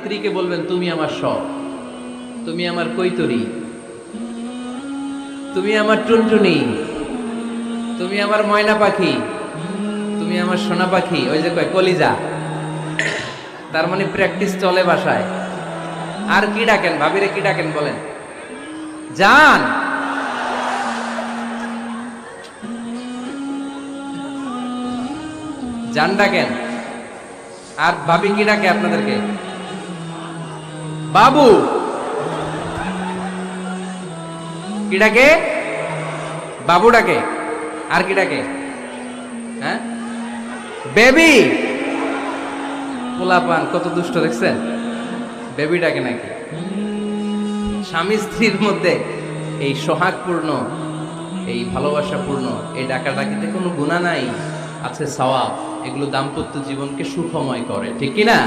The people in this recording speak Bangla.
স্ত্রীকে বলবেন তুমি আমার সব, তুমি আমার কৈতরি, তুমি আমার টুনটুনি, তুমি আমার ময়না পাখি, তুমি আমার সোনা পাখি। ওই যে কয় কলিজা, তার মানে প্র্যাকটিস চলে বাসায়। আর কি ডাকেন ভাবিরে, কি ডাকেন বলেন? জান। জান ডাকেন। আর ভাবি কি ডাকে আপনাদেরকে? বাবু। কি ডাকে? বাবু ডাকে। আর কি ডাকে? হ্যাঁ, বেবি। পোলাপান কত দুষ্ট দেখছেন, বেবি ডাকে নাকি? স্বামী স্ত্রীর মধ্যে এই সোহাগপূর্ণ, এই ভালোবাসাপূর্ণ এই ডাকাডাকিতে কোনো গুনাহ নাই, আছে সওয়াব। এগুলো দাম্পত্য জীবনকে সুখময় করে, ঠিক কি না?